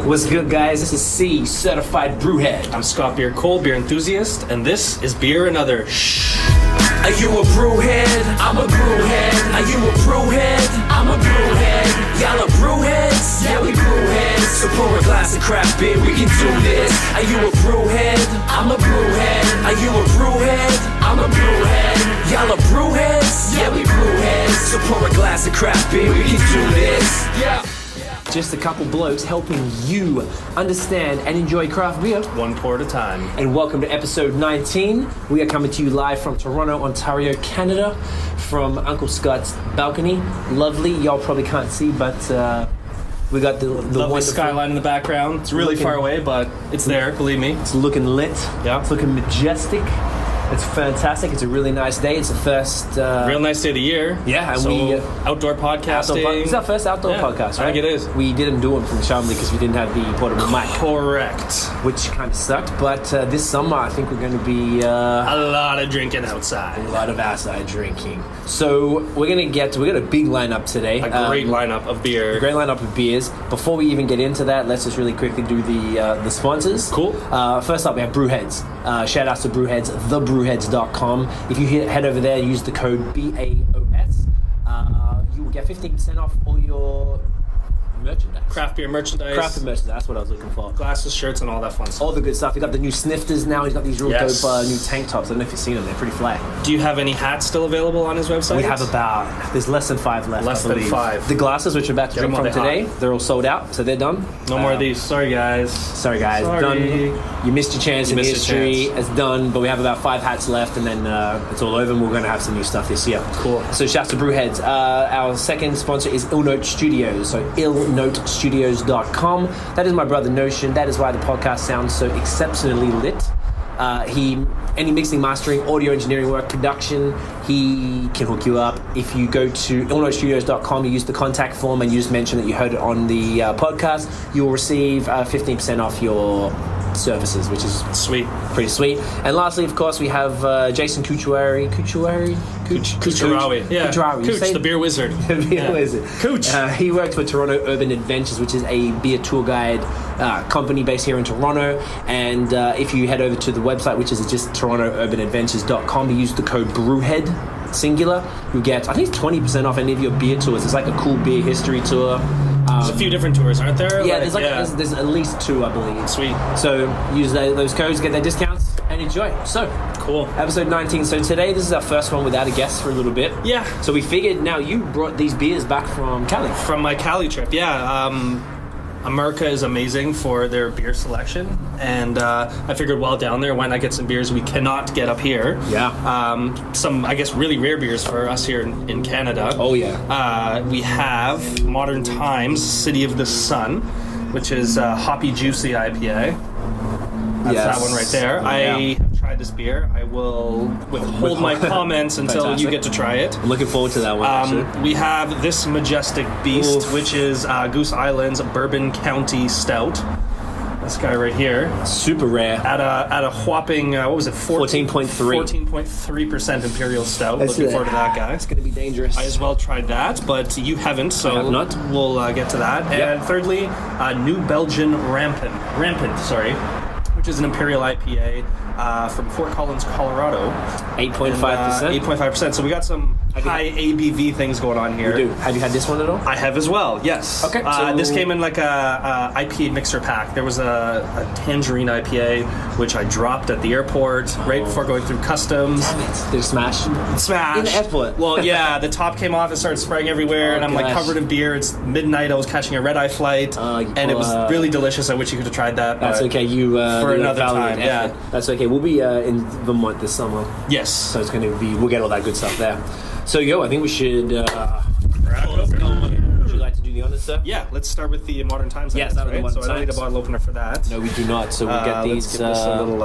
What's good, guys? This is C, certified brewhead. I'm Scott Beer Cole, beer enthusiast, and this is Beer and Other Shh. Are you a brewhead? I'm a brewhead. Are you a brewhead? I'm a brewhead. Y'all are brewheads? Yeah, we brewheads. So pour a glass of craft beer, we can do this. Are you a brewhead? I'm a brewhead. Are you a brewhead? I'm a brewhead. Y'all are brewheads? Yeah, we brewheads. So pour a glass of craft beer, we can do this. Yeah. Just a couple blokes helping you understand and enjoy craft beer. One pour at a time. And welcome to episode 19. We are coming to you live from Toronto, Ontario, Canada, from Uncle Scott's balcony. Lovely. Y'all probably can't see, but we got the lovely wonderful skyline in the background. It's really far away, but it's there, believe me. It's looking lit. Yeah. It's looking majestic. It's fantastic. It's a really nice day. It's the first... real nice day of the year. Yeah, and so we... outdoor podcasting. It's our first outdoor podcast, right? I think it is. We didn't do it from the Chambly because we didn't have the portable mic. Correct. Which kind of sucked, but this summer I think we're going to be... a lot of drinking outside. A lot of outside drinking. So we got a big lineup today. A great lineup of beer. A great lineup of beers. Before we even get into that, let's just really quickly do the sponsors. Cool. First up, we have BrewHeads. Shout outs to BrewHeads, thebrewheads.com. If you head over there, use the code BAOS. You will get 15% off all your merchandise. Craft beer merchandise. Craft beer merchandise, that's what I was looking for. Glasses, shirts, and all that fun stuff. All the good stuff. We got the new snifters now. He's got these real Yes. dope new tank tops. I don't know if you've seen them. They're pretty fly. Do you have any hats still available on his website? We have there's less than 5 left. Less I than believe. 5. The glasses, which we're about to Get drink them from while they're today, they're all sold out, so they're done. No more of these. Sorry, guys. Sorry, guys. Sorry. Done. You missed your chance in missed your history. chance. It's done, but we have about 5 hats left, and then it's all over, and we're going to have some new stuff this year. Cool. So shouts to BrewHeads. Our second sponsor is Illnote Studios, so illnotestudios.com. That is my brother Notion. That is why the podcast sounds so exceptionally lit. Any mixing, mastering, audio engineering work, production, he can hook you up. If you go to illnotestudios.com, you use the contact form and you just mention that you heard it on the podcast, you will receive 15% off your services, which is Sweet. pretty sweet. And lastly, of course, we have Jason Kucharawi. Yeah. Kucharawi. You Cooch, say- the beer wizard. The beer wizard. Cooch. He works for Toronto Urban Adventures, which is a beer tour guide company based here in Toronto. And if you head over to the website, which is just torontourbanadventures.com, you use the code BrewHead, singular, you get, I think it's 20% off any of your beer tours. It's like a cool beer history tour. There's a few different tours, aren't there? Yeah, there's at least 2, I believe. Sweet. So use those codes, get their discounts, and enjoy. So, Cool. episode 19. So today, this is our first one without a guest for a little bit. Yeah. So we figured, now you brought these beers back from Cali. From my Cali trip, yeah. America is amazing for their beer selection, and I figured while down there, why not get some beers we cannot get up here? Yeah. Some, I guess, really rare beers for us here in Canada. Oh, yeah. We have Modern Times City of the Sun, which is Hoppy Juicy IPA. That's Yes. that one right there. Yeah. I have tried this beer. I will withhold my comments until Fantastic. you get to try it. I'm looking forward to that one, actually. We have this majestic beast, Oof. which is Goose Island's Bourbon County Stout. This guy right here, Super rare. at a whopping 14.3. 14.3% Imperial Stout. That's Looking it. forward to that, guy. It's going to be dangerous. I as well tried that, but you haven't, so I have not. we'll get to that. Yep. And thirdly, New Belgium Rampant, which is an Imperial IPA from Fort Collins, Colorado. 8.5%. 8.5%. So we got some high ABV things going on here. We do. Have you had this one at all? I have as well, yes. Okay, so- this came in like a IPA mixer pack. There was a tangerine IPA, which I dropped at the airport right before going through customs. Did it smash? Smash. In the airport? Well, yeah, the top came off and started spraying everywhere, and I'm like gosh. covered in beer. It's midnight. I was catching a red-eye flight, and it was really delicious. I wish you could have tried that. That's but okay. You for did a another valiant time, yeah. effort. That's okay. We'll be in Vermont this summer, Yes. so it's going to be. We'll get all that good stuff there. So, I think we should. Would you like to do the honors, sir? Yeah, let's start with the Modern Times. Yeah, items, start with the right? Modern So I don't need a Times. bottle opener for that. No, we do not. So we'll get these. Let's give this a little.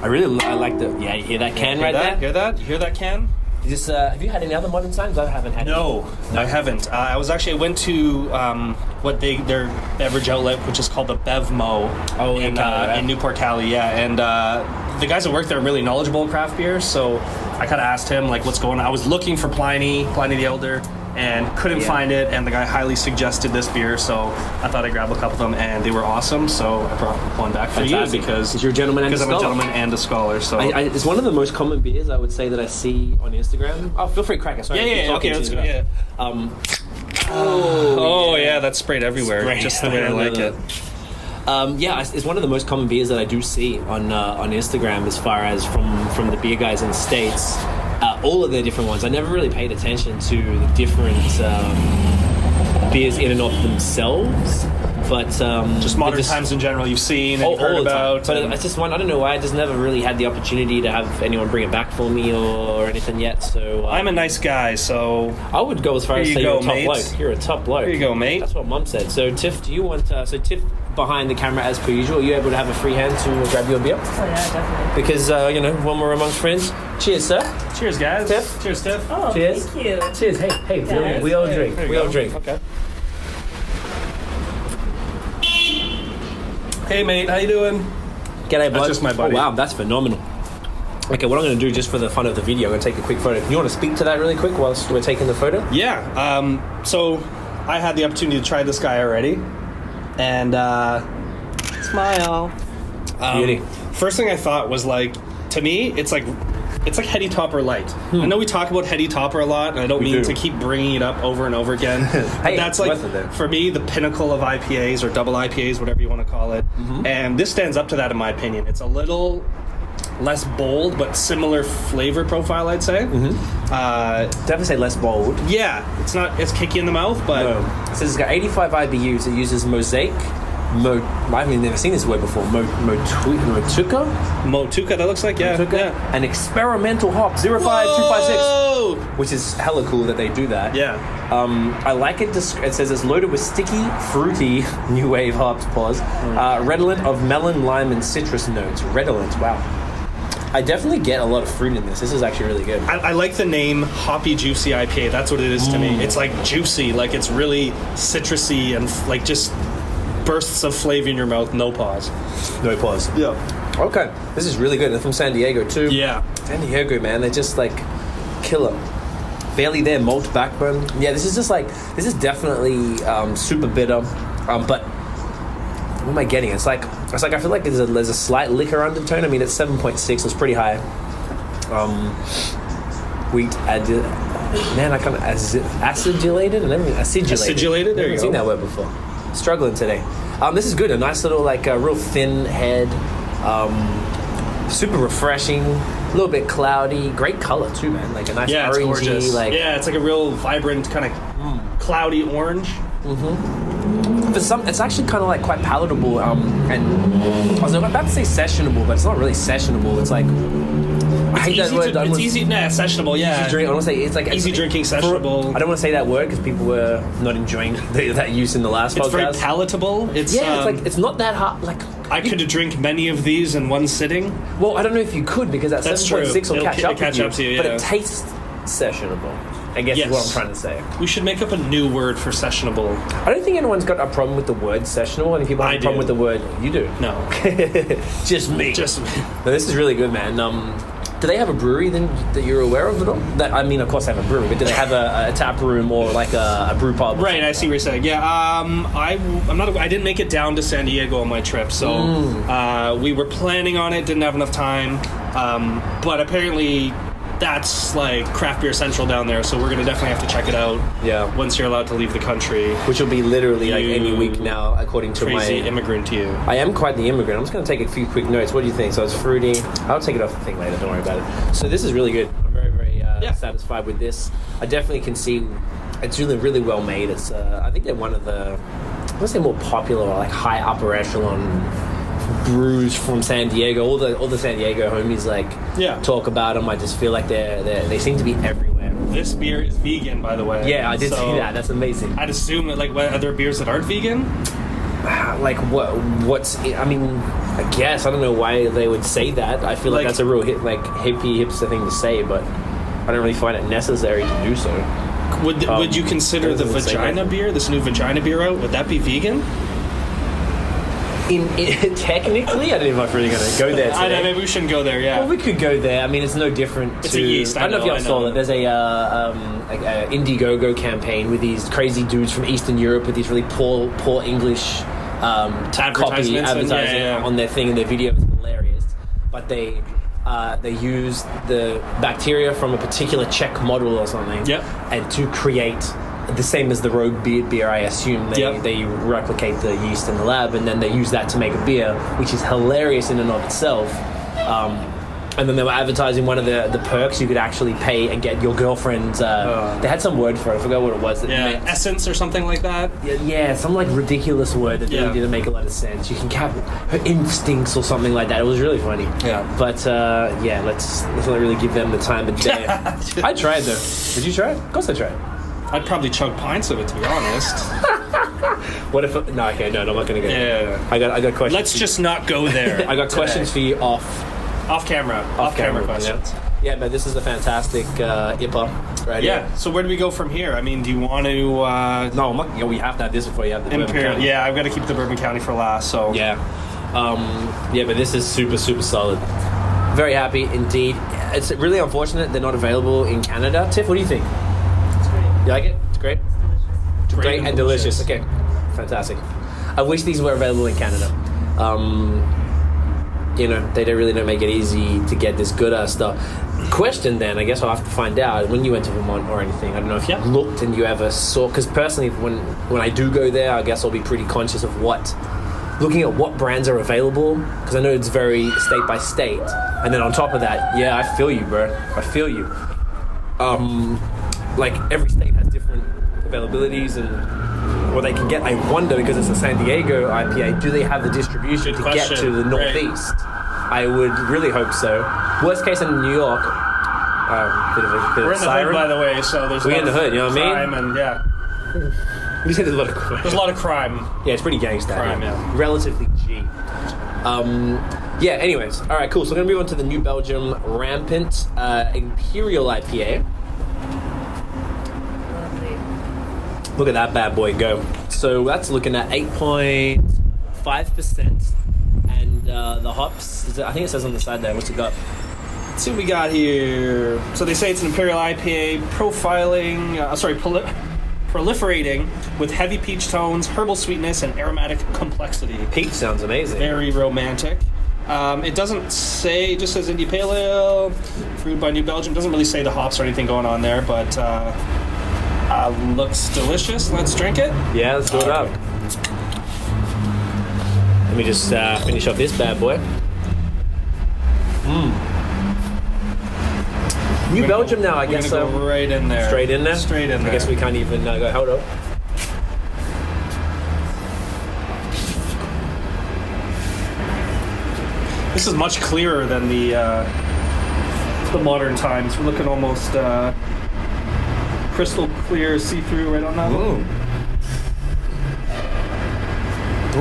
I like the. Yeah, you hear that can Hear right that? there? Hear that? You hear that can? Is this, have you had any other Modern Times? I haven't had. No, I haven't. I went to their beverage outlet, which is called the BevMo in Cali, right? in Newport, Cali. Yeah, and the guys that work there are really knowledgeable in craft beer. So I kind of asked him like, what's going on. I was looking for Pliny the Elder, and couldn't find it, and the guy highly suggested this beer, so I thought I'd grab a couple of them, and they were awesome, so I brought one back for you because you're a gentleman and a scholar. I'm a gentleman and a scholar. So it's one of the most common beers I would say that I see on Instagram. Oh, feel free to crack it. Sorry, okay, let's go. Yeah. Yeah, that's sprayed everywhere, just the way I like it. It's one of the most common beers that I do see on Instagram as far as from the beer guys in the States. All of their different ones. I never really paid attention to the different beers in and of themselves, but just modern times in general you've seen and heard about. But it's just one, I don't know why, I just never really had the opportunity to have anyone bring it back for me or anything yet. So I'm a nice guy, so I would go as far as say you're a top bloke. You're a top bloke. Here you go, mate. That's what Mum said. So Tiff, do you want? So Tiff, behind the camera as per usual, are you able to have a free hand to grab your beer? Oh yeah, definitely. Because when we're amongst friends. Cheers, sir. Cheers, guys. Tiff. Cheers, Tiff. Oh, cheers. Thank you. Cheers. Hey, Yeah, we all drink. We all drink. Okay. Hey, mate, how you doing? G'day, bud. That's just my buddy. Oh, wow, that's phenomenal. Okay, what I'm going to do just for the fun of the video, I'm going to take a quick photo. You want to speak to that really quick whilst we're taking the photo? Yeah. So I had the opportunity to try this guy already, and smile. Beauty. First thing I thought was to me, it's like Heady Topper Light. I know we talk about Heady Topper a lot, and I don't mean to keep bringing it up over and over again. But that's for me, the pinnacle of IPAs or double IPAs, whatever you want to call it. Mm-hmm. And this stands up to that in my opinion. It's a little less bold, but similar flavor profile, I'd say. Mm-hmm. Definitely say less bold. Yeah, it's not as kicky in the mouth, but... No. So it's got 85 IBUs. It uses Mosaic. I've never seen this word before. Motueka? Motueka, that looks like, yeah. An experimental hop, 05256. Which is hella cool that they do that. Yeah. I like it. It says it's loaded with sticky, fruity, new wave hops, redolent of melon, lime, and citrus notes. Redolent, wow. I definitely get a lot of fruit in this. This is actually really good. I like the name Hoppy Juicy IPA. That's what it is to me. It's like juicy, like it's really citrusy and like just bursts of flavor in your mouth, no pause. No pause. Yeah. Okay. This is really good. They're from San Diego too. Yeah. San Diego, man. They're just like killer. Barely there, malt backbone. Yeah, this is definitely super bitter. But what am I getting? It's like I feel like there's a slight liquor undertone. I mean, it's 7.6. It's pretty high. Wheat added. Man, I kind of acidulated and everything. Acidulated. There you go. I haven't seen that word before. Struggling today. This is good. A nice little real thin head. Super refreshing. A little bit cloudy. Great color too, man. Like a nice orangey. It's gorgeous. It's like a real vibrant kind of cloudy orange. Mm-hmm. For some, it's actually kind of like quite palatable. And I was about to say sessionable, but it's not really sessionable. It's like I hate that word. It's easy. Sessionable. Yeah. Easy drink. I want to say it's like easy drinking, sessionable. I don't want to say that word because people were not enjoying that use in the last podcast. It's very palatable. It's it's not that hard. Like I could drink many of these in one sitting. Well, I don't know if you could because that 7.6 will catch up to you. Yeah. But it tastes sessionable. I guess is what I'm trying to say. We should make up a new word for sessionable. I don't think anyone's got a problem with the word sessionable. I think people have a problem with the word. You do? No. Just me. Just me. No, this is really good, man. Do they have a brewery that you're aware of at all? I mean, of course they have a brewery, but do they have a tap room or like a brew pub? Right, I see what you're saying. Yeah, I didn't make it down to San Diego on my trip, so we were planning on it, didn't have enough time, but apparently that's like craft beer central down there, so we're gonna definitely have to check it out. Yeah. Once you're allowed to leave the country, which will be literally like any week now, according to crazy immigrant to you. I am quite the immigrant. I'm just gonna take a few quick notes. What do you think? So it's fruity. I'll take it off the thing later. Don't worry about it. So this is really good. I'm very, very satisfied with this. I definitely can see it's really, really well made. It's I think they're one of the I want to say more popular or like high upper echelon brews from San Diego. All the San Diego homies talk about them. I just feel like they seem to be everywhere. This beer is vegan, by the way. Yeah, I did see that. That's amazing. I'd assume that what other beers that aren't vegan. Like what's I mean, I guess I don't know why they would say that. I feel like that's a real hipster thing to say, but I don't really find it necessary to do so. Would you consider the vagina beer, this new vagina beer out? Would that be vegan? Technically, I don't even know if we're really going to go there today. I know, maybe we shouldn't go there, yeah. Well, we could go there. I mean, it's no different It's to... a yeast, I don't know if y'all saw that. There's a Indiegogo campaign with these crazy dudes from Eastern Europe with these really poor English copy advertising on their thing, and their video is hilarious. But they use the bacteria from a particular Czech model or something, and to create the same as the Rogue beer, I assume. They replicate the yeast in the lab, and then they use that to make a beer, which is hilarious in and of itself. And then they were advertising one of the perks. You could actually pay and get your girlfriend's... They had some word for it. I forgot what it was. That meant, essence or something like that. Yeah, some like ridiculous word that really didn't make a lot of sense. You can cap her instincts or something like that. It was really funny. Yeah. But let's not really give them the time of day. I tried though. Did you try it? Of course I tried. I'd probably chug pints of it, to be honest. What if... No, I'm not going to go there. I got questions. Let's just not go there. I got questions for you off camera. Off camera questions. Yeah, but this is a fantastic IPA right here. So where do we go from here? I mean, do you want to... No, we have to have this before you have the Bourbon County. Yeah, I've got to keep the Bourbon County for last, so... Yeah. But this is super, super solid. Very happy indeed. It's really unfortunate they're not available in Canada. Tiff, what do you think? You like it? It's great? It's great and delicious. Okay, fantastic. I wish these were available in Canada. They don't make it easy to get this good stuff. Question then, I guess I'll have to find out, when you went to Vermont or anything, I don't know if you looked and you ever saw, because personally when I do go there, I guess I'll be pretty conscious of looking at what brands are available, because I know it's very state by state. And then on top of that, I feel you, bro. I feel you. Like every state has different availabilities and what they can get. I wonder, because it's a San Diego IPA, do they have the distribution to get to the Northeast? I would really hope so. Worst case in New York, we're in the hood, by the way, so there's we're in the hood, you know what I mean? And you said there's a lot of crime. There's a lot of crime. Yeah, it's pretty gangster. Crime, relatively G. Anyways, all right, cool. So we're gonna move on to the new Belgium Rampant Imperial IPA. Look at that bad boy go. So that's looking at 8.5%. And the hops, I think it says on the side there, what's it got? Let's see what we got here. So they say it's an Imperial IPA proliferating with heavy peach tones, herbal sweetness, and aromatic complexity. Peach sounds amazing. Very romantic. It doesn't say, it just says Indie Pale Ale, brewed by New Belgium. Doesn't really say the hops or anything going on there, but... looks delicious. Let's drink it. Yeah, let's do it up. Let me just finish off this bad boy. New Belgium now, I guess. Go right in there. Straight in there? Straight in there. I guess we can't even go. Hold up. This is much clearer than the modern times. We're looking almost... crystal clear, see-through right on that one.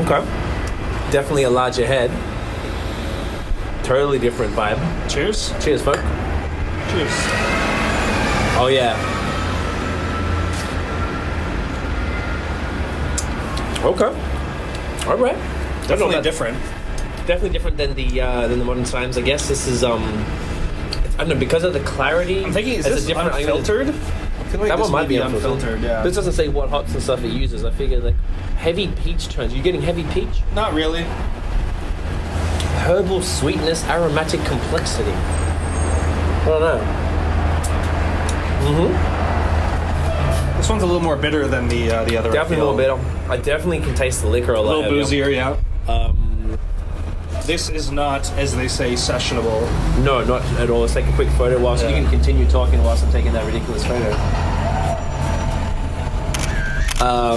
Okay. Definitely a larger head. Totally different vibe. Cheers. Cheers, folk. Cheers. Oh, yeah. Okay. All right. Definitely different. Definitely different than the modern times. I guess this is I don't know, because of the clarity. I'm thinking, is this unfiltered? I feel like that one might be unfiltered. Yeah. This doesn't say what hops and stuff it uses. I figure like heavy peach tones. You getting heavy peach? Not really. Herbal sweetness, aromatic complexity. I don't know. This one's a little more bitter than the other. Definitely more bitter. I definitely can taste the liquor a lot. A little boozier, yeah. This is not, as they say, sessionable. No, not at all. Let's take a quick photo whilst you can continue talking whilst I'm taking that ridiculous photo.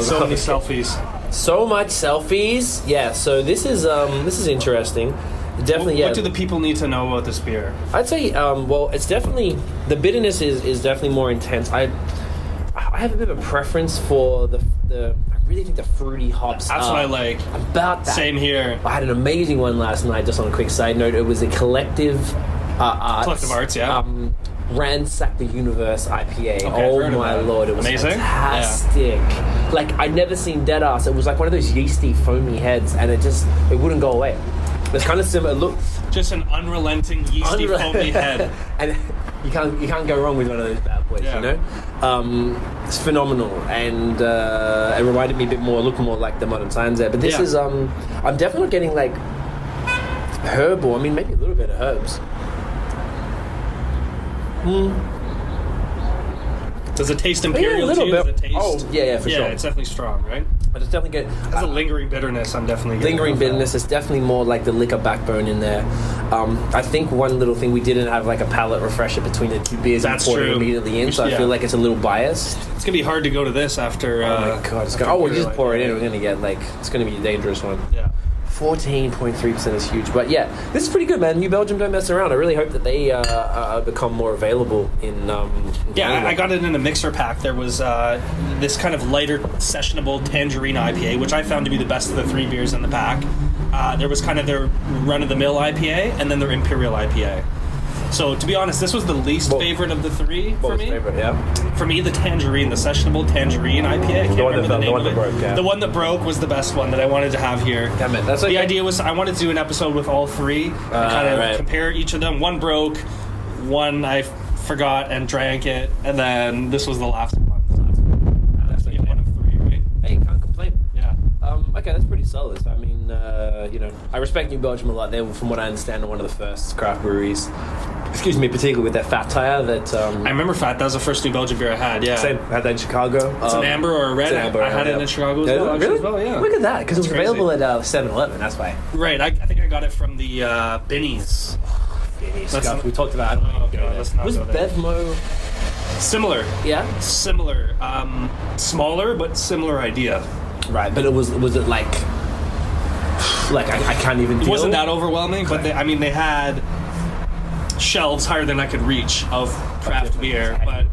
So many selfies. So much selfies. Yeah. So this is interesting. Definitely. What do the people need to know about this beer? I'd say, well, it's definitely the bitterness is definitely more intense. I have a bit of a preference for the I really think the fruity hops. That's what I like. About that. Same here. I had an amazing one last night. Just on a quick side note, it was a Collective Arts. Collective Arts, yeah. Ransack the Universe IPA. Okay, oh my lord, it was amazing. Fantastic. Yeah. like I'd never seen dead ass. It was like one of those yeasty, foamy heads, and it wouldn't go away. It's kind of similar. Look, just an unrelenting yeasty foamy head, and you can't go wrong with one of those bad boys. You know, it's phenomenal, and it reminded me a bit more, looked more like the Modern Times there. But this is I'm definitely getting like herbal. I mean, maybe a little bit of herbs. Does it taste imperial to you? Does it taste? Oh, yeah, for sure. Yeah, it's definitely strong, right? I just definitely get... There's a lingering bitterness I'm definitely getting. Lingering bitterness. It's definitely more like the liquor backbone in there. I think one little thing, we didn't have like a palate refresher between the two beers and poured it immediately in, so I feel like it's a little biased. It's going to be hard to go to this after... oh my God. We'll just pour it in. We're going to get like... It's going to be a dangerous one. Yeah. 14.3% is huge, but yeah, this is pretty good, man. New Belgium don't mess around. I really hope that they become more available in. I got it in a mixer pack. There was this kind of lighter, sessionable tangerine IPA, which I found to be the best of the 3 beers in the pack. There was kind of their run-of-the-mill IPA, and then their Imperial IPA. So, to be honest, this was the least favorite of the 3 for me. Favorite, yeah. For me, the tangerine, the sessionable tangerine IPA. I can't remember the name of it. Broke, yeah. The one that broke was the best one that I wanted to have here. Damn it, that's okay. The idea was I wanted to do an episode with all 3 and kind of compare each of them. One broke, one I forgot and drank it, and then this was the last one. That's like one of 3, right? Hey, can't complain. Yeah. Okay, that's pretty solid. I mean, I respect New Belgium a lot. They were, from what I understand, one of the first craft breweries. Excuse me, particularly with that Fat Tire that... I remember Fat. That was the first New Belgium beer I had, yeah. Same. I had that in Chicago. It's an amber or a red. I had it in Chicago as well. Really? As well, yeah. Look at that, because it was available at 7-Eleven, that's why. Right, I think I got it from the Binnies. Stuff we talked about. Was Bevmo... Similar. Yeah? Similar. Smaller, but similar idea. Right, but was it like I can't even feel... It wasn't that overwhelming, but they had shelves higher than I could reach of craft beer, but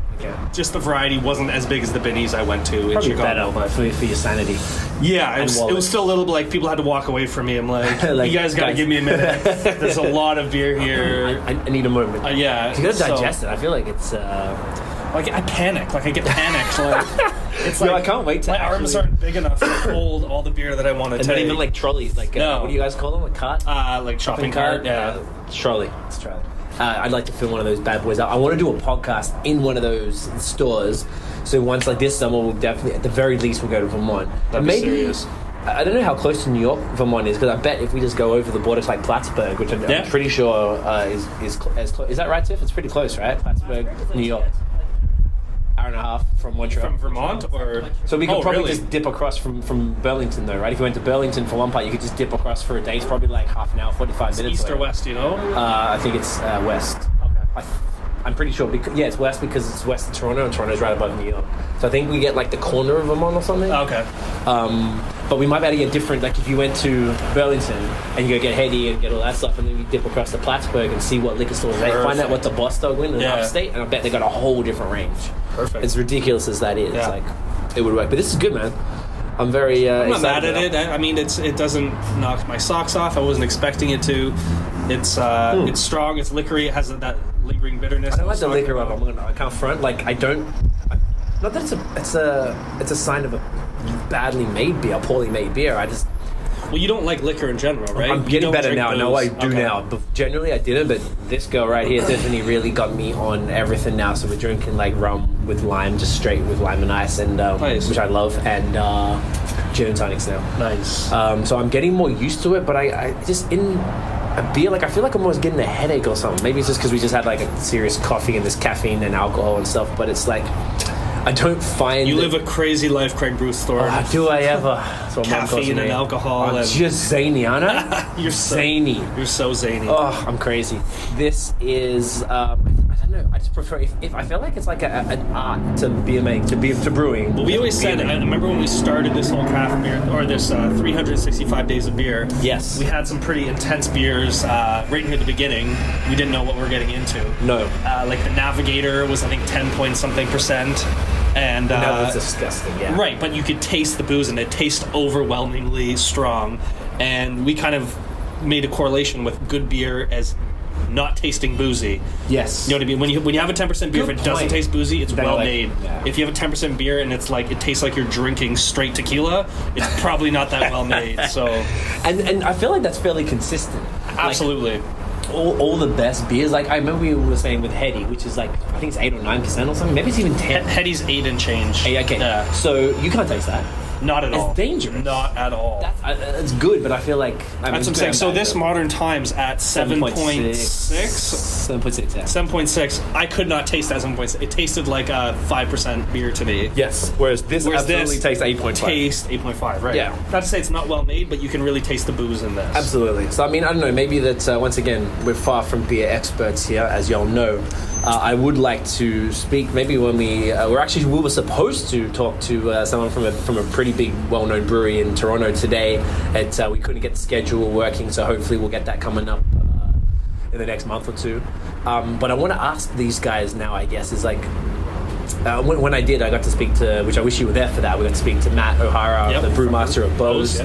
just the variety wasn't as big as the Binnies I went to in Chicago. Better, for your sanity. Yeah, it was still a little bit like people had to walk away from me. I'm like, you guys got to give me a minute. There's a lot of beer here. I need a moment. Yeah. You got to digest it. I feel like it's... Like, I panic. Like, I get panicked. Like... It's like, I can't wait to my arms aren't big enough to hold all the beer that I want to take. Not even like trolleys. Like, no. What do you guys call them? A cart? Like shopping cart. Yeah. Trolley. It's trolley. I'd like to fill one of those bad boys out. I want to do a podcast in one of those stores. So once, like this summer, we'll definitely, at the very least, we'll go to Vermont. Maybe serious. I don't know how close to New York Vermont is, because I bet if we just go over the border to like Plattsburgh, which I'm pretty sure is as close. Is that right, Tiff? It's pretty close, right? Plattsburgh, New York. Hour and a half from Montreal. From Vermont, or so we could probably just dip across from Burlington, though, right? If you went to Burlington for one part, you could just dip across for a day. It's probably like half an hour, 45 minutes. East or west, you know? I think it's west. Okay. I'm pretty sure. It's west because it's west of Toronto, and Toronto's right above New York. So I think we get like the corner of Vermont or something. Okay. But we might be able to get different. Like if you went to Burlington and you go get Heady and get all that stuff, and then you dip across to Plattsburgh and see what liquor stores they find out what the boss dog in upstate, and I bet they got a whole different range. Perfect. As ridiculous as that is, like it would work. But this is good, man. I'm very. I'm not mad at it. I mean, it doesn't knock my socks off. I wasn't expecting it to. It's strong. It's liquory. It has that lingering bitterness. I don't like the liquor of it. I can't front. Like I don't. Not that it's a sign of a badly made beer, poorly made beer. I just. Well, you don't like liquor in general, right? I'm getting better now. No, I do now. But generally, I didn't. But this girl right here definitely really got me on everything now. So we're drinking like rum with lime, just straight with lime and ice, and nice. Which I love, and gin and tonics now. Nice. So I'm getting more used to it. But I just in a beer, like I feel like I'm always getting a headache or something. Maybe it's just because we just had like a serious coffee and this caffeine and alcohol and stuff. But it's like. I don't find... You live a crazy life, Craig Bruce Thorne. Do I ever? Caffeine and alcohol. I'm just zany, aren't I? You're zany. You're so zany. Oh, I'm crazy. This is... I don't know. I just prefer... If I feel like it's like an art to beer making, to brewing. Well, we always said... I remember when we started this whole craft beer, or this 365 days of beer. Yes. We had some pretty intense beers right near the beginning. We didn't know what we were getting into. No. Like the Navigator was, I think, 10-point-something%. And that was disgusting, yeah. Right, but you could taste the booze, and it tastes overwhelmingly strong. And we kind of made a correlation with good beer as not tasting boozy. Yes. You know what I mean? When you have a 10% beer, Good if it doesn't point. taste boozy, it's Then well like- made. yeah. If you have a 10% beer and it's like it tastes like you're drinking straight tequila, it's probably not that well made. So And I feel like that's fairly consistent. absolutely. All the best beers, like I remember we were saying with Heady, which is like I think it's 8 or 9% or something. Maybe it's even 10. Heady's 8 and change. Hey, okay. Yeah. So you can't taste that. Not at all. It's dangerous. Not at all. It's good, but I feel like That's what I'm saying. So this Modern Times at 7.6. 7.6, yeah. 7.6. I could not taste that 7.6. It tasted like a 5% beer to me. Yes. Whereas this absolutely tastes 8.5. Taste 8.5, right? Yeah. Not to say it's not well made, but you can really taste the booze in this. Absolutely. So I mean, I don't know. Maybe that once again we're far from beer experts here, as y'all know. I would like to speak. Maybe when we were supposed to talk to someone from a pretty big, well-known brewery in Toronto today. We couldn't get the schedule working, so hopefully we'll get that coming up in the next month or two. But I want to ask these guys now. I guess is like. When I did, I got to speak to, which I wish you were there for that. We got to speak to Matt O'Hara, the brewmaster of BAOS,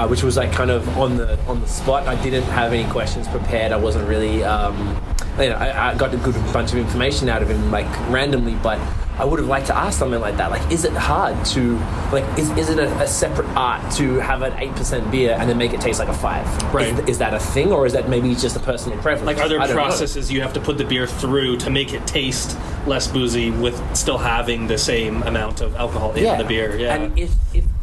which was like kind of on the spot. I didn't have any questions prepared. I wasn't really, I got a good bunch of information out of him like randomly, but I would have liked to ask something like that. Like, is it hard to, like, is it a separate art to have an 8% beer and then make it taste like a 5? Right. Is that a thing, or is that maybe just a personal preference? Like, are there processes you have to put the beer through to make it taste less boozy with still having the same amount of alcohol in the beer? Yeah. And if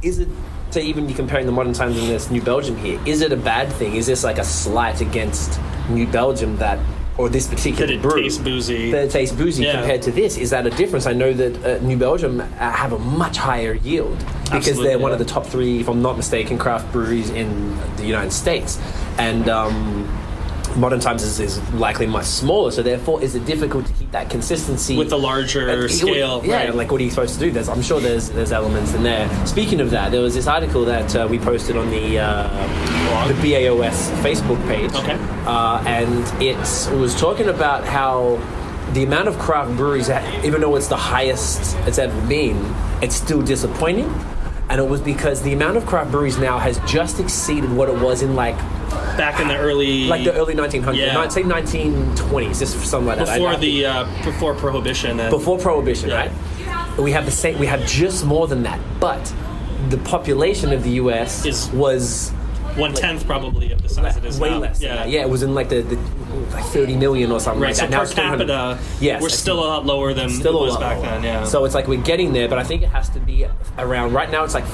is it, to even be comparing the Modern Times and this New Belgium here, is it a bad thing? Is this like a slight against New Belgium or this particular that it brew tastes boozy? That it tastes boozy compared to this? Is that a difference? I know that New Belgium have a much higher yield because they're one of the top 3, if I'm not mistaken, craft breweries in the United States. And Modern Times is likely much smaller, so therefore is it difficult to keep that consistency with the larger scale? Yeah, right. like what are you supposed to do? I'm sure there's elements in there. Speaking of that, there was this article that we posted on the BAOS Facebook page, and it was talking about how the amount of craft breweries, even though it's the highest it's ever been, it's still disappointing. And it was because the amount of craft breweries now has just exceeded what it was in like back in the early 1900s, say 1920s, just something like that. Before Prohibition. Before Prohibition, right? We have the same. We have just more than that, but the population of the U.S. was 1/10 probably of the size it is way now. less. Yeah, it was in like the like 30 million or something right, like that. So per capita, we're still a lot lower than it was back then. Yeah. So it's like we're getting there, but I think it has to be around. Right now, it's like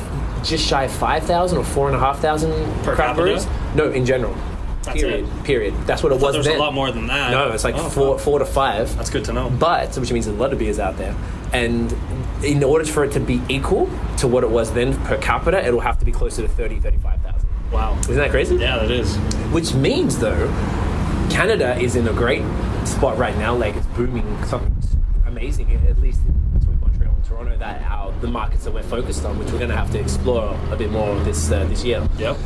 just shy of 5,000 or 4,500 per craft breweries. No, in general. That's Period. That's what it was then. There's a lot more than that. No, it's like four to 5. That's good to know. But, which means there's a lot of beers out there. And in order for it to be equal to what it was then per capita, it'll have to be closer to 35,000. Wow. Isn't that crazy? Yeah, that is. Which means, though, Canada is in a great spot right now. Like, it's booming, something amazing, at least between Montreal and Toronto, that the markets that we're focused on, which we're going to have to explore a bit more this year. Yep.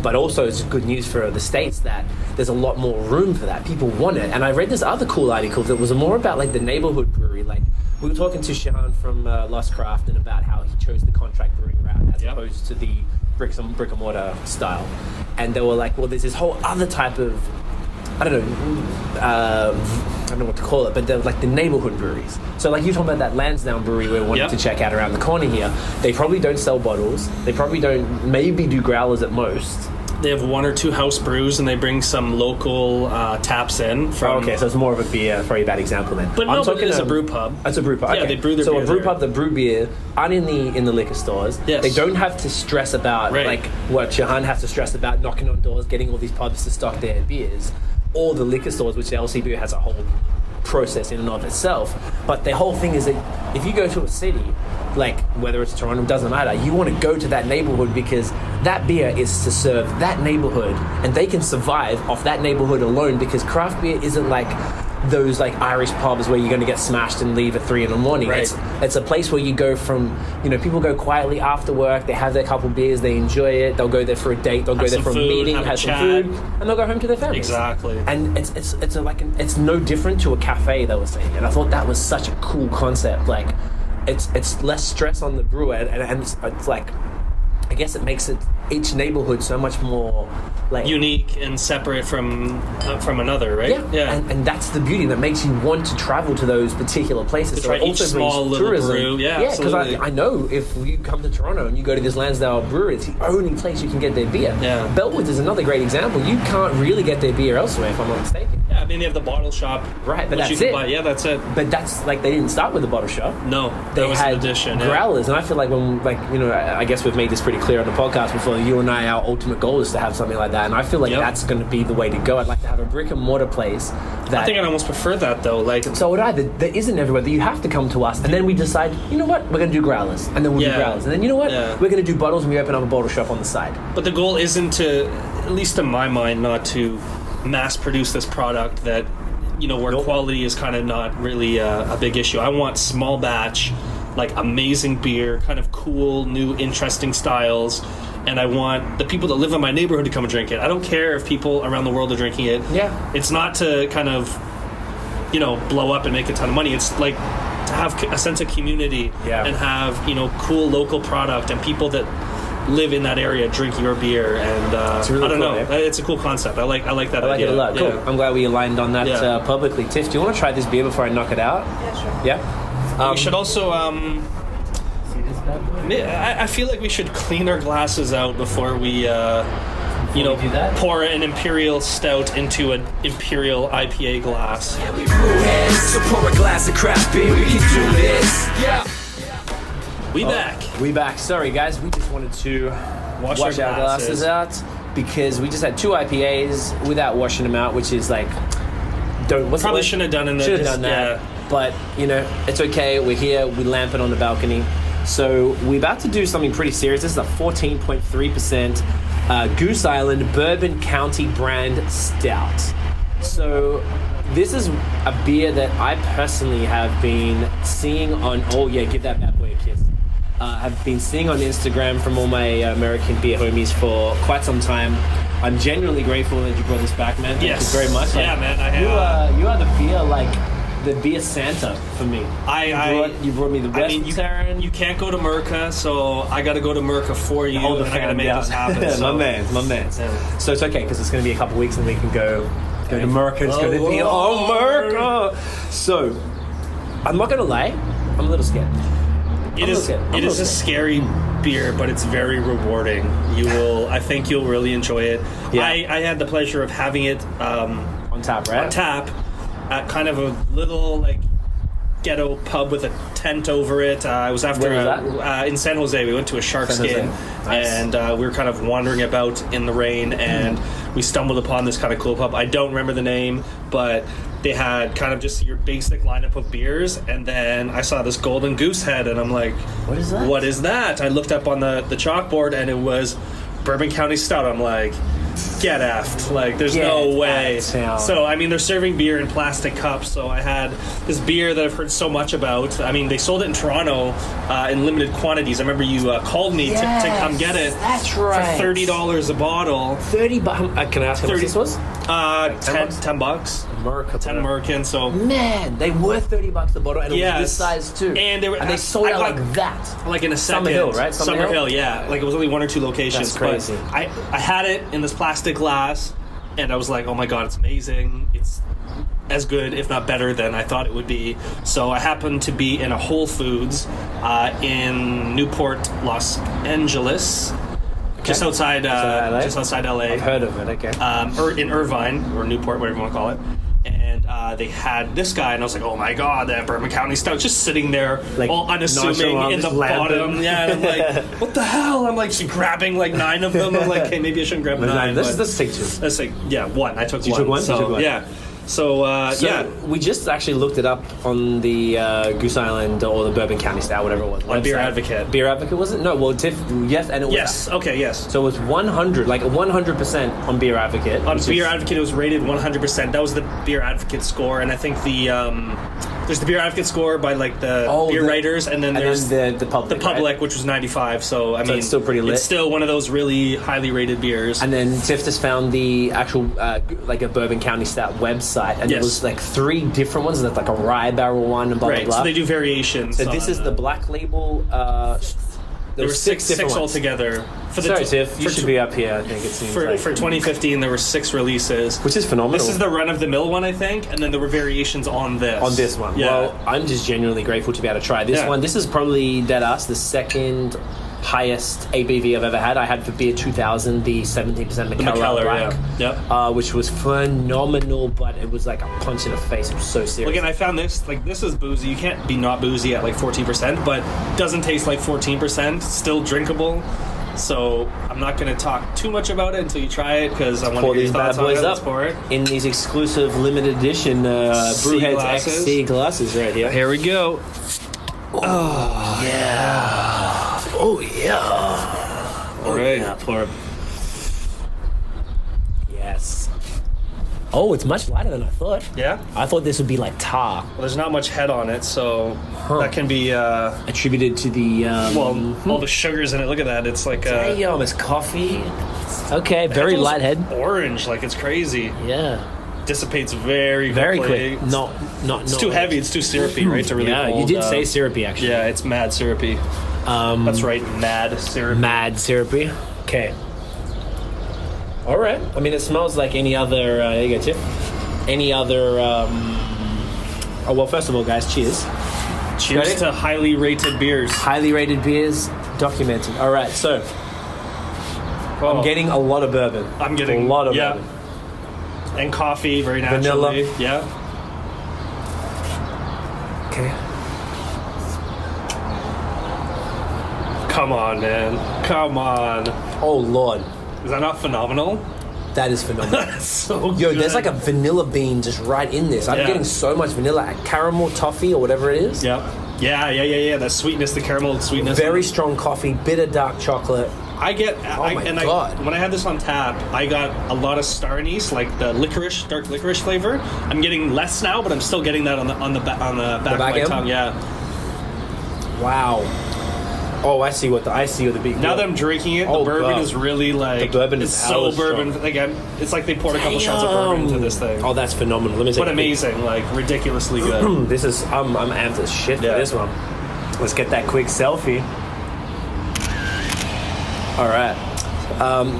But also, it's good news for the States that there's a lot more room for that. People want it. And I read this other cool article that was more about, like, the neighborhood brewery. Like, we were talking to Shahan from Lost Craft and about how he chose the contract brewing route as opposed to the brick and mortar style. And they were like, well, there's this whole other type of, I don't know what to call it, but they're like the neighborhood breweries. So like you're talking about that Lansdowne brewery we wanted to check out around the corner here. They probably don't sell bottles. They probably don't, maybe do growlers at most. They have 1 or 2 house brews, and they bring some local taps in. From okay, so it's more of a beer. Probably a bad example then. But no, but it's a brew pub. It's a brew pub. Yeah, okay. they brew their beer. So a brew pub that brew beer aren't in the liquor stores. Yes. They don't have to stress about like what Shahan has to stress about, knocking on doors, getting all these pubs to stock their beers, or the liquor stores, which the LCB has a whole process in and of itself. But the whole thing is that if you go to a city, like whether it's Toronto, doesn't matter, you want to go to that neighborhood because that beer is to serve that neighborhood, and they can survive off that neighborhood alone, because craft beer isn't like those like Irish pubs where you're going to get smashed and leave at 3 a.m. Right. It's a place where you go from, people go quietly after work, they have their couple beers, they enjoy it, they'll go there for a date, they'll go there for a meeting, have some food, and they'll go home to their families. Exactly. And it's no different to a cafe, they were saying, and I thought that was such a cool concept. Like, it's less stress on the brewer, and it's like, guess it makes each neighborhood so much more like unique and separate from another, right? Yeah. And that's the beauty that makes you want to travel to those particular places. To try each small little brew. Yeah, because I know if you come to Toronto and you go to this Lansdowne brewery, it's the only place you can get their beer. Yeah. Bellwoods is another great example. You can't really get their beer elsewhere, if I'm not mistaken. Yeah, I mean, they have the bottle shop. Right, but that's it. Yeah, that's it. But that's like, they didn't start with the bottle shop. No, they that was had an addition. growlers, and I feel like when, like, you know, I guess we've made this pretty clear on the podcast before. You and I, our ultimate goal is to have something like that, and I feel like that's going to be the way to go. I'd like to have a brick and mortar place. I think I'd almost prefer that though. Like, so would I. There isn't everywhere that you have to come to us, and then we decide, you know what, we're going to do growlers, and then we'll do growlers, and then you know what, we're going to do bottles, and we open up a bottle shop on the side. But the goal isn't to, at least in my mind, not to mass produce this product that, you know, where quality is kind of not really a big issue. I want small batch, like amazing beer, kind of cool, new, interesting styles. And I want the people that live in my neighborhood to come and drink it. I don't care if people around the world are drinking it. Yeah. It's not to kind of, you know, blow up and make a ton of money. It's like to have a sense of community and have, you know, cool local product and people that live in that area drink your beer. And it's really I don't cool, know. It's a cool concept. I like that idea. I like it a lot. Cool. Yeah. I'm glad we aligned on that publicly. Tiff, do you want to try this beer before I knock it out? Yeah, sure. Yeah? We should also... I feel like we should clean our glasses out before we, pour an Imperial Stout into an Imperial IPA glass. Yeah, we BrewHeads, so pour a glass of craft beer, we can do this. Yeah. We back. Sorry, guys. We just wanted to wash our glasses out because we just had 2 IPAs without washing them out, which is like... Probably shouldn't have done Should have done that. Yeah. But, you know, it's okay. We're here. We lamping on the balcony. So we're about to do something pretty serious. This is a 14.3% Goose Island Bourbon County brand stout. So this is a beer that I personally have been seeing on... Oh, yeah, give that bad boy a kiss. I've been seeing on Instagram from all my American beer homies for quite some time. I'm genuinely grateful that you brought this back, man. Thank you very much. Yeah, man. I have. You are the beer, the beer Santa for me. You brought me the best. You can't go to Merca, so I got to go to Merca for you, and I got to make this happen. So. my man. Yeah. So it's okay because it's going to be a couple weeks and we can go to Merca. It's going to be Merca. So I'm not going to lie, I'm a little scared. It is a scary beer, but it's very rewarding. I think you'll really enjoy it. Yeah. I had the pleasure of having it on tap, right? On tap at kind of a little ghetto pub with a tent over it. I was after in San Jose. We went to a shark skin, and we were kind of wandering about in the rain, and we stumbled upon this kind of cool pub. I don't remember the name, but they had kind of just your basic lineup of beers, and then I saw this golden goose head, and I'm like, what is that? What is that? I looked up on the chalkboard, and it was Bourbon County Stout. I'm like, get effed. There's no way. So, I mean, they're serving beer in plastic cups, so I had this beer that I've heard so much about. I mean, they sold it in Toronto in limited quantities. I remember you called me to come get it. That's right. For $30 a bottle. 30 bucks. Can I ask how much this was? $10. Merc. 10 Merkin, so... Man, they were $30 a bottle, and it was this size, too. And they sold out like that. Like in a second. Summer Hill, right? Summer Hill, yeah. It was only 1 or 2 locations. That's crazy. But I had it in this plastic glass, and I was like, oh my god, it's amazing. It's as good, if not better, than I thought it would be. So I happened to be in a Whole Foods in Newport, Los Angeles. Just outside LA. I've heard of it, okay. In Irvine, or Newport, whatever you want to call it. And they had this guy, and I was like, oh my god, that Bourbon County Stout, just sitting there, all unassuming in the bottom. Yeah, and I'm like, what the hell? I'm like, grabbing 9 of them. I'm like, okay, maybe I shouldn't grab 9. Let's take 2. Let's take, 1. I took 1. You took 1? So, you took 1. Yeah. So, we just actually looked it up on the Goose Island or the Bourbon County Stout, whatever it was. On Beer Advocate. Beer Advocate, was it? No, well, yes, and it was... Yes, okay, yes. So it was 100% on Beer Advocate. On Beer Advocate, it was rated 100%. That was the Beer Advocate score, and I think there's the Beer Advocate score by the beer writers, and then there's the public. The public, which was 95. So I mean, it's still pretty lit. It's still one of those really highly rated beers. And then Tiff just found the actual a Bourbon County Stout website, and it was 3 different ones. There's a rye barrel one, and blah blah blah. So they do variations. So this is the black label There were six altogether. Sorry, Tiff, you should be up here, I think it seems for 2015, there were 6 releases. Which is phenomenal. This is the run-of-the-mill one, I think, and then there were variations on this. On this one. Yeah. Well, I'm just genuinely grateful to be able to try this one. This is probably, dead ass, the second highest ABV I've ever had. I had for beer 2000 the 17% Mackellar Black, which was phenomenal, but it was like a punch in the face. It was so serious. Again, I found this is boozy. You can't be not boozy at like 14%, but doesn't taste like 14%. Still drinkable. So I'm not going to talk too much about it until you try it because I want to hear your thoughts on it. Let's pour it in these exclusive limited edition BrewHeads XC glasses right here. Here we go. Oh yeah. Oh yeah. All right. Yeah, pour it. Yes. Oh, it's much lighter than I thought. Yeah? I thought this would be like tar. Well, there's not much head on it, so that can be... attributed to the... all the sugars in it. Look at that. It's like... Damn, it's coffee. Okay, very light head. Orange, like it's crazy. Yeah. Dissipates very quick. Not it's too heavy. It's too syrupy, right? To really hold, you did say syrupy, actually. Yeah, it's mad syrupy. That's right, mad syrupy. Mad syrupy. Okay. All right. I mean, it smells like any other... there you go, Tiff. Any other... Oh, well, first of all, guys, cheers. Cheers to highly rated beers. Highly rated beers, documented. All right, so... I'm getting a lot of bourbon. I'm getting... A lot of bourbon. And coffee, very naturally. Vanilla. Yeah. Okay. Come on, man. Come on. Oh, Lord. Is that not phenomenal? That is phenomenal. That's so Yo, good. there's like a vanilla bean just right in this. I'm getting so much vanilla, caramel, toffee, or whatever it is. Yep. Yeah. That sweetness, the caramel sweetness. Very strong coffee, bitter dark chocolate. I get... when I had this on tap, I got a lot of star anise, like the licorice, dark licorice flavor. I'm getting less now, but I'm still getting that on the back of my tongue. Yeah. Wow. Oh, I see what the big. Now that I'm drinking it, the bourbon is really like... The bourbon is so bourbon. Again, it's like they poured a couple shots of bourbon into this thing. Oh, that's phenomenal. Let me say. But amazing, like ridiculously good. This is... I'm amped as shit for this one. Let's get that quick selfie. All right.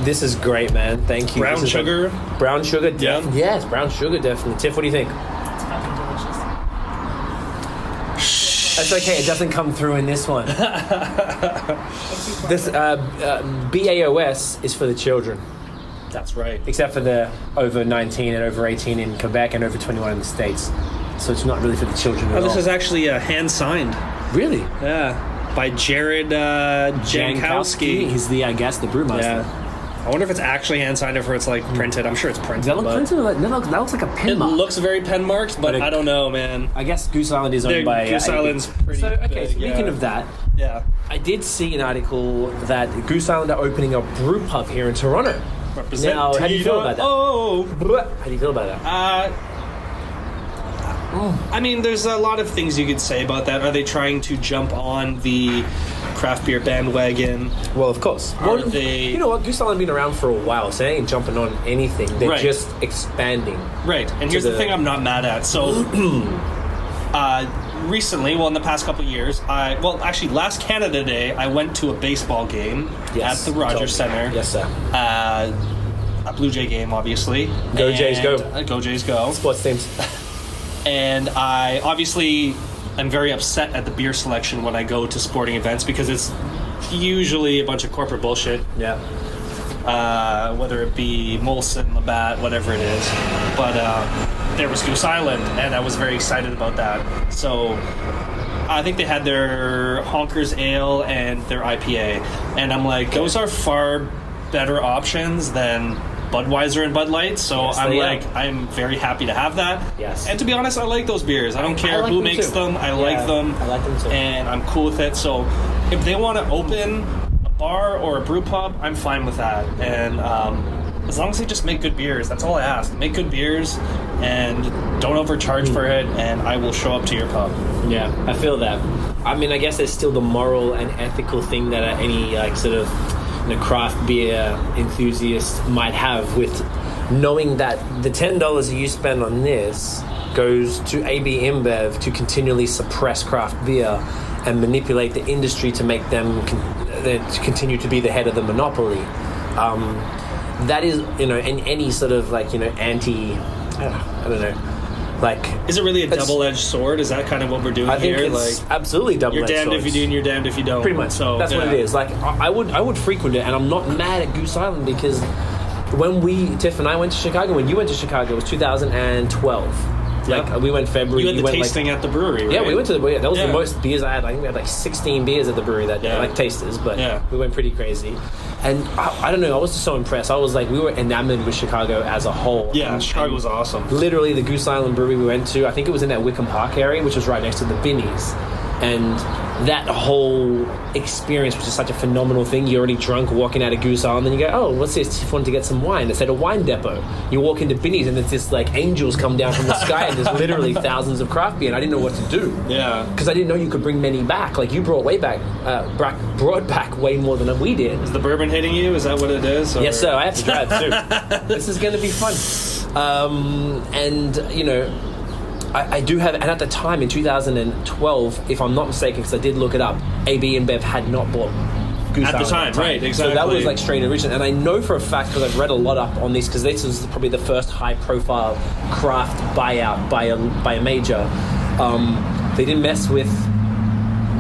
This is great, man. Thank you. Brown sugar. Brown sugar. Yeah. Yes, brown sugar, definitely. Tiff, what do you think? It's fucking delicious. That's okay. It doesn't come through in this one. This BAOS is for the children. That's right. Except for the over 19 and over 18 in Quebec and over 21 in the States. So it's not really for the children at all. This is actually hand signed. Really? Yeah. By Jared Jankowski. He's the brewmaster. Yeah. I wonder if it's actually hand signed or if it's like printed. I'm sure it's printed. Does that look printed? That looks like a pen mark. It looks very pen marked, but I don't know, man. I guess Goose Island is owned by... Goose Island's pretty big, speaking of that, I did see an article that Goose Island are opening a brew pub here in Toronto. Now, how do you feel about that? How do you feel about that? I mean, there's a lot of things you could say about that. Are they trying to jump on the craft beer bandwagon? Well, of course. You know what? Goose Island been around for a while, so they ain't jumping on anything. They're just expanding. Right. And here's the thing I'm not mad at. So, recently, in the past couple of years, actually, last Canada Day, I went to a baseball game at the Rogers Centre. Yes, sir. A Blue Jay game, obviously. Go Jays, go. Go Jays, go. Sports teams. And I obviously am very upset at the beer selection when I go to sporting events because it's usually a bunch of corporate bullshit. Yeah. Whether it be Molson, Labatt, whatever it is. But there was Goose Island, and I was very excited about that. So I think they had their Honkers Ale and their IPA. And I'm like, those are far better options than Budweiser and Bud Light, so I'm very happy to have that. Yes. And to be honest, I like those beers. I don't care who makes them. I like them. I like them too. And I'm cool with it. So if they want to open a bar or a brew pub, I'm fine with that. And as long as they just make good beers, that's all I ask. Make good beers and don't overcharge for it, and I will show up to your pub. Yeah, I feel that. I mean, I guess there's still the moral and ethical thing that any sort of craft beer enthusiast might have with knowing that the $10 that you spend on this goes to AB InBev to continually suppress craft beer and manipulate the industry to make them to continue to be the head of the monopoly. That is, in any sort of anti, I don't know. Is it really a double-edged sword? Is that kind of what we're doing here? I think it's absolutely double-edged sword. You're damned if you do and you're damned if you don't. Pretty much. So that's what it is. I would frequent it, and I'm not mad at Goose Island because when Tiff and I went to Chicago, when you went to Chicago, it was 2012. We went February. You had the tasting at the brewery, right? Yeah, we went to the. That was the most beers I had. I think we had 16 beers at the brewery that day, tasters. But we went pretty crazy. And I don't know, I was just so impressed. I was we were enamored with Chicago as a whole. Yeah, Chicago was awesome. Literally, the Goose Island Brewery we went to, I think it was in that Wickham Park area, which was right next to the Binnies. And that whole experience was just such a phenomenal thing. You're already drunk walking out of Goose Island, and you go, oh, what's this? If you want to get some wine, it's at a wine depot. You walk into Binnies, and there's this angels come down from the sky, and there's literally thousands of craft beer, and I didn't know what to do. Yeah. Because I didn't know you could bring many back. You brought back way more than we did. Is the bourbon hitting you? Is that what it is? Or? Yes, sir. I have to drive too. This is going to be fun. I do have, and at the time in 2012, if I'm not mistaken, because I did look it up, AB and Bev had not bought Goose at the time, right? Exactly. So that was straight original, and I know for a fact because I've read a lot up on this because this was probably the first high-profile craft buyout by a major. They didn't mess with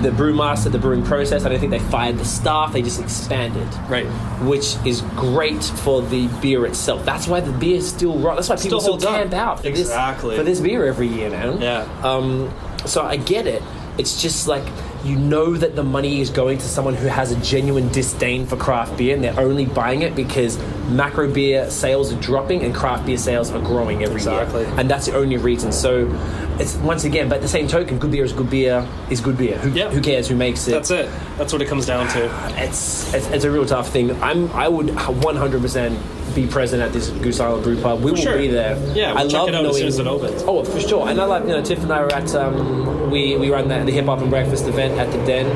the brewmaster, the brewing process. I don't think they fired the staff. They just expanded. Right. Which is great for the beer itself. That's why the beer is still raw. That's why people still camp out for this beer every year now. Yeah. So I get it. It's just that the money is going to someone who has a genuine disdain for craft beer, and they're only buying it because macro beer sales are dropping and craft beer sales are growing every year. And that's the only reason. So it's, once again, but at the same token, good beer is good beer is good beer. Who cares who makes it? That's it. That's what it comes down to. It's a real tough thing. I would 100% be present at this Goose Island Brew Pub. We will be there. Yeah, we'll check it out as soon as it opens. Oh, for sure. And I Tiff and I were at we run the hip hop and breakfast event at the Den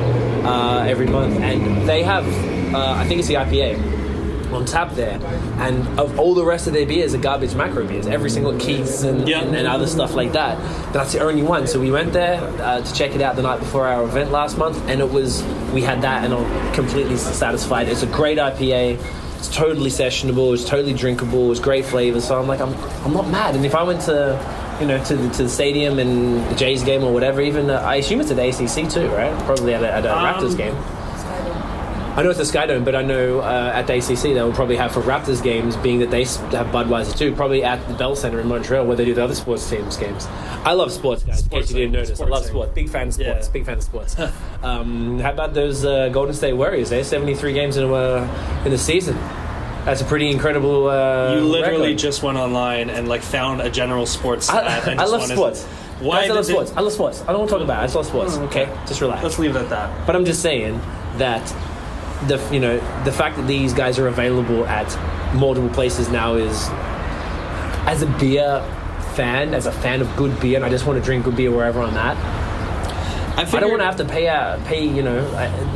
every month, and they have I think it's the IPA on tap there, and of all the rest of their beers are garbage macro beers, every single Keith's and other stuff like that. That's the only one. So we went there to check it out the night before our event last month, and we had that, and I'm completely satisfied. It's a great IPA. It's totally sessionable. It's totally drinkable. It's great flavor. So I'm I'm not mad. And if I went to the stadium and the Jays game or whatever, even I assume it's at the ACC too, right? Probably at a Raptors game. I know it's the Skydome, but I know at the ACC they will probably have for Raptors games, being that they have Budweiser too, probably at the Bell Center in Montreal where they do the other sports teams games. I love sports, guys, in case you didn't notice. I love sports. Big fan of sports. Big fan of sports. How about those Golden State Warriors? They're 73 games in the season. That's a pretty incredible You literally record. just went online and found a general sports stat. I love sports. Why? I love sports. I love sports. I don't want to talk about it. I just love sports. Okay, just relax. Let's leave it at that. But I'm just saying that the fact that these guys are available at multiple places now is, as a beer fan, as a fan of good beer, and I just want to drink good beer wherever I'm at. I don't want to have to pay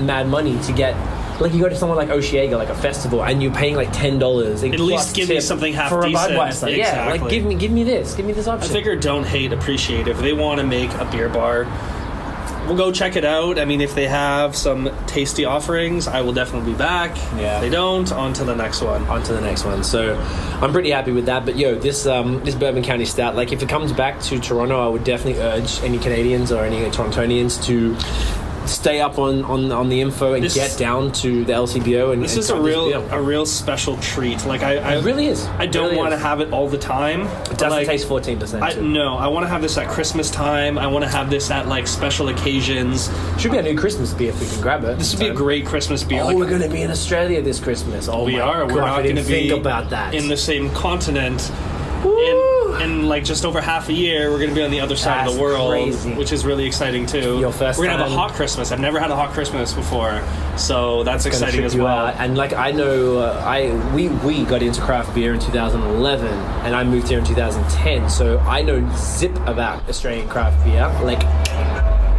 mad money to get. You go to somewhere like Oshiega, like a festival, and you're paying $10. At least give me something half for decent. A Budweiser. Exactly. Give me this option. I figure don't hate, appreciate. If they want to make a beer bar, we'll go check it out. I mean, if they have some tasty offerings, I will definitely be back. Yeah. If they don't, on to the next one. So I'm pretty happy with that. But this Bourbon County Stout, if it comes back to Toronto, I would definitely urge any Canadians or any Torontonians to stay up on the info and get down to the LCBO. And this is a real special treat. It really is. I don't want to have it all the time. It doesn't taste 14%. No, I want to have this at Christmas time. I want to have this at special occasions. Should be a new Christmas beer if we can grab it. This would be a great Christmas beer. Oh, we're going to be in Australia this Christmas. Oh, we are. We're not going to be about that in the same continent. In just over half a year, we're going to be on the other side of the world, which is really exciting too. Your first we're going to have a hot Christmas. I've never had a hot Christmas before, so that's exciting as well. And I know, we got into craft beer in 2011, and I moved here in 2010, so I know zip about Australian craft beer,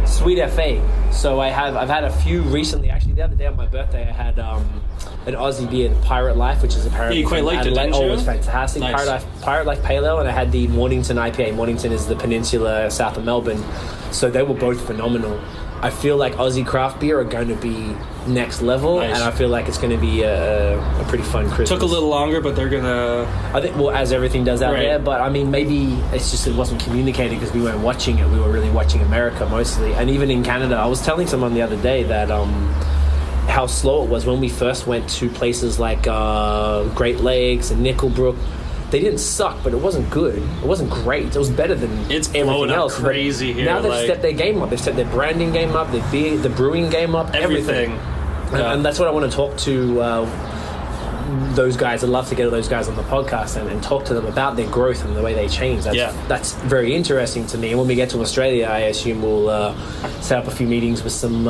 Sweet FA. So I've had a few recently. Actually, the other day on my birthday, I had an Aussie beer, Pirate Life, which is apparently you quite liked it, didn't you? Oh, it was fantastic. Nice. Pirate Life Pale Ale, and I had the Mornington IPA. Mornington is the peninsula south of Melbourne, so they were both phenomenal. I feel like Aussie craft beer are going to be next level, and I feel like it's going to be a pretty fun Christmas. Took a little longer, but they're gonna. I think, well, as everything does out there, but I mean, maybe it's just it wasn't communicated because we weren't watching it. We were really watching America mostly, and even in Canada. I was telling someone the other day that how slow it was when we first went to places like Great Lakes and Nickelbrook. They didn't suck, but it wasn't good. It wasn't great. It was better than everything else. Crazy here. Now they've stepped their game up. They've stepped their branding game up, the brewing game up, everything. Yeah. And that's what I want to talk to those guys. I'd love to get those guys on the podcast and talk to them about their growth and the way they change. That's very interesting to me. And when we get to Australia, I assume we'll set up a few meetings with some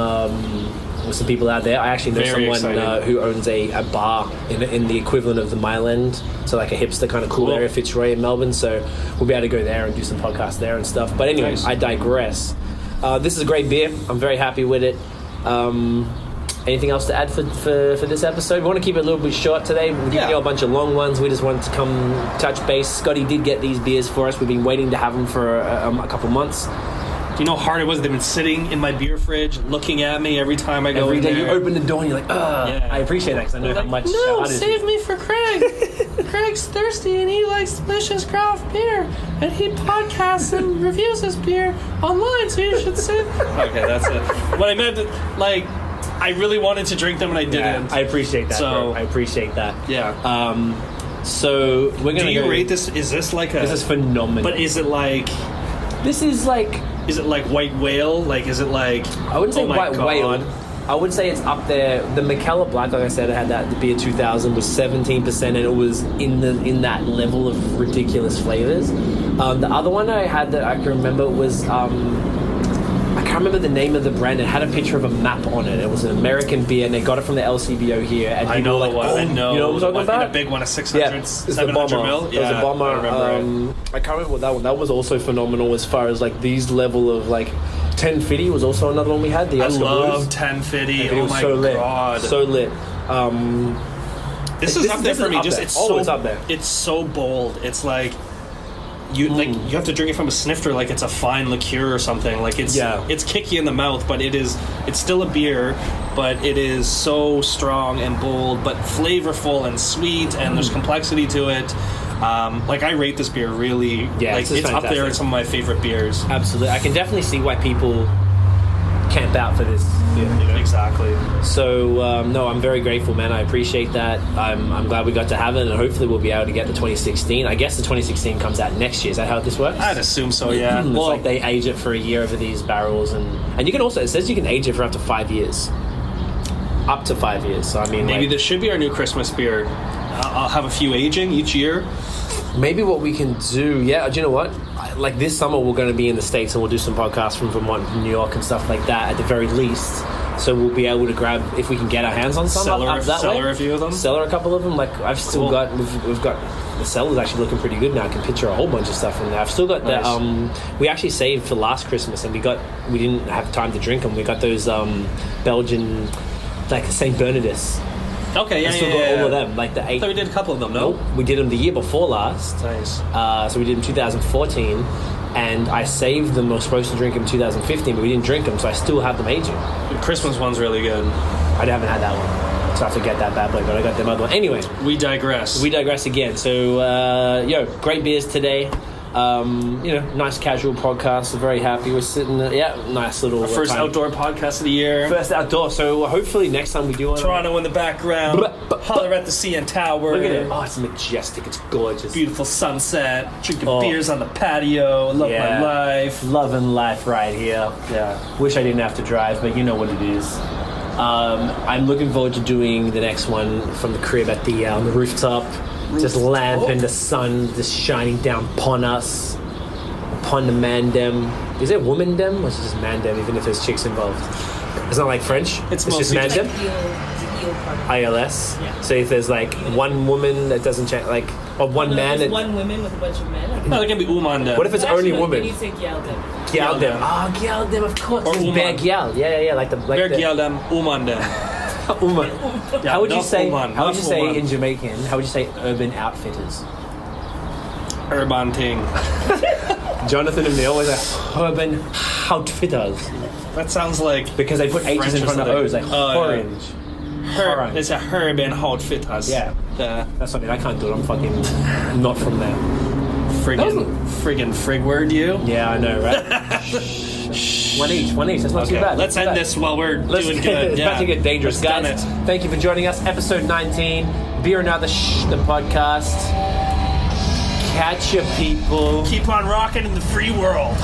people out there. I actually know someone who owns a bar in the equivalent of the Mile End, so like a hipster kind of cool area, Fitzroy in Melbourne. So we'll be able to go there and do some podcasts there and stuff. But anyway, I digress. This is a great beer. I'm very happy with it. Anything else to add for this episode? We want to keep it a little bit short today. We're giving you a bunch of long ones. We just wanted to come touch base. Scotty did get these beers for us. We've been waiting to have them for a couple months. Do you know how hard it was? They've been sitting in my beer fridge, looking at me every time I go every in day there. You open the door and you're like, I appreciate that because I know how much. No, save me for Craig. Craig's thirsty and he likes delicious craft beer, and he podcasts and reviews his beer online. So you should save. Okay, that's it. What I meant, like, I really wanted to drink them and I didn't. I appreciate that. So I appreciate that. Yeah. So we're gonna. Do you rate this? Is this like a? This is phenomenal. But is it like? This is like. Is it like white whale? Like, is it like? I wouldn't say white whale. I would say it's up there. The McKellar Black, like I said, I had that. The beer 2000 was 17%, and it was in that level of ridiculous flavors. The other one I had that I can remember was I can't remember the name of the brand. It had a picture of a map on it. It was an American beer, and they got it from the LCBO here. And I know the one. I know. You know what I'm talking about? A big one, a 600, 700 mil. Yeah, it was a bomber. I remember I can't remember what that one. That was also phenomenal as far as like these level of like 1050 was also another one we had. The Oscar I love Blues. 1050. Oh my god, so lit. This is up there for me. Just it's up there. It's so bold. It's like. You have to drink it from a snifter like it's a fine liqueur or something. Like it's kicky in the mouth, but it's still a beer, but it is so strong and bold, but flavorful and sweet, and there's complexity to it. Like I rate this beer really. Yeah, like it's up there in some of my favorite beers. Absolutely, I can definitely see why people camp out for this. Exactly. So no, I'm very grateful, man. I appreciate that. I'm glad we got to have it, and hopefully we'll be able to get the 2016. I guess the 2016 comes out next year. Is that how this works? I'd assume so. Yeah. It's like they age it for a year over these barrels, and you can also, it says you can age it for up to 5 years. Up to 5 years. So I mean, maybe this should be our new Christmas beer. I'll have a few aging each year. Maybe what we can do, do you know what? Like this summer we're going to be in the States and we'll do some podcasts from Vermont and New York and stuff like that at the very least. So we'll be able to grab, if we can get our hands on some, cellar a few of them. Cellar a couple of them. Like I've still got, we've got, the cellar's actually looking pretty good now. I can picture a whole bunch of stuff in there. I've still got we actually saved for last Christmas and we didn't have time to drink them. We got those Belgian, like St. Bernardus. Okay, yeah, I still got all of them, like the 8. So we did a couple of them, no? We did them the year before last. Nice. So we did them 2014, and I saved them. I was supposed to drink them 2015, but we didn't drink them, so I still have them aging. The Christmas one's really good. I haven't had that one, so I forget that bad boy, but I got them other one. Anyway. We digress again. So, great beers today. Nice casual podcast. We're very happy. We're sitting nice little our first outdoor podcast of the year. First outdoor. So hopefully next time we do one. Toronto in the background. Holler at the CN Tower. Look at it. Oh, it's majestic. It's gorgeous. Beautiful sunset. Drinking beers on the patio. Love my life. Loving life right here. Yeah. Wish I didn't have to drive, but you know what it is. I'm looking forward to doing the next one from the crib at the on the rooftop. Just lamp and the sun just shining down upon us, upon the man-dem. Is it woman-dem or is it just man-dem, even if there's chicks involved? It's not like French? It's just man-dem? ILS? Yeah. So if there's like one woman that doesn't check, like, or one man... There's one woman with a bunch of men? No, it can be umandem. What if it's only woman? You say gyaldem. Gyaldem. Oh, gyaldem, of course. Or Bear gyal. Yeah. Like Bear gyaldem, umandem. Yeah, how would you say in Jamaican? How would you say urban outfitters? Urban ting. Jonathan and Neil was a Bourbon Outfitters. That sounds like because they put H's in front of O's, like orange. It's a Bourbon Outfitters. Yeah. That's what I mean. I can't do it. I'm fucking not from there. Friggin' frig word, you? Yeah, I know, right? One each. That's not too bad. Let's end this while we're doing good. It's about to get dangerous, guys. Thank you for joining us. Episode 19. Beer and Other Shhh, the podcast. Catch ya, people. Keep on rocking in the free world.